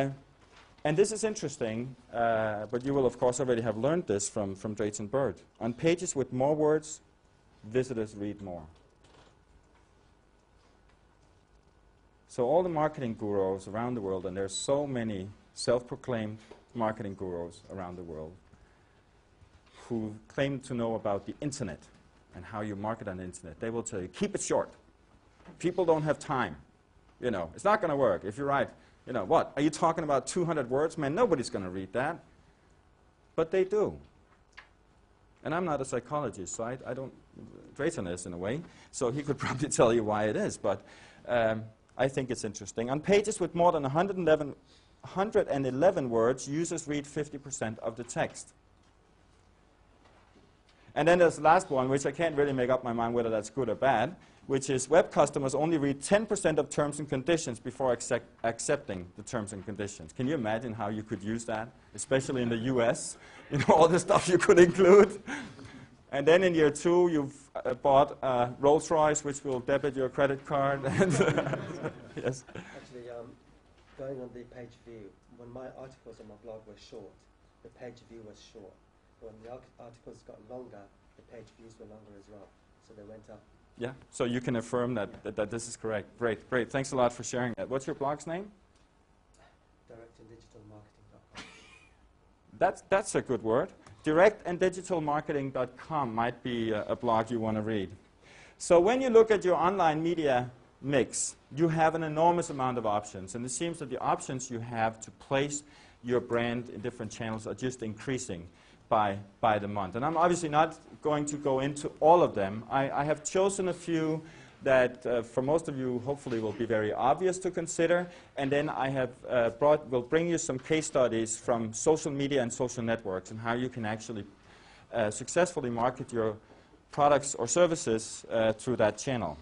And this is interesting, but you will of course already have learned this from Drayton Bird. On pages with more words, visitors read more. So all the marketing gurus around the world, and there's so many self-proclaimed marketing gurus around the world who claim to know about the internet and how you market on the internet, they will tell you, keep it short. People don't have time. You know, it's not going to work. If you write, you know, what? Are you talking about 200 words? Man, nobody's going to read that. But they do. And I'm not a psychologist, so I don't, Drayton is in a way, so he could probably tell you why it is, but I think it's interesting. On pages with more than 111 words, users read 50% of the text. And then there's the last one, which I can't really make up my mind whether that's good or bad, which is web customers only read 10% of terms and conditions before accepting the terms and conditions. Can you imagine how you could use that, especially in the US? You know, all the stuff you could include. And then in year 2, you've bought a Rolls Royce, which will debit your credit card. And yes. Actually, going on the page view, when my articles on my blog were short, the page view was short. When the articles got longer, the page views were longer as well. So they went up. Yeah, so you can affirm that, that this is correct. Great, great. Thanks a lot for sharing that. What's your blog's name? directanddigitalmarketing.com. That's a good word. Directanddigitalmarketing.com might be a blog you want to read. So when you look at your online media mix, you have an enormous amount of options. And it seems that the options you have to place your brand in different channels are just increasing by the month. And I'm obviously not going to go into all of them. I have chosen a few that for most of you hopefully will be very obvious to consider. And then I have will bring you some case studies from social media and social networks and how you can actually successfully market your products or services through that channel.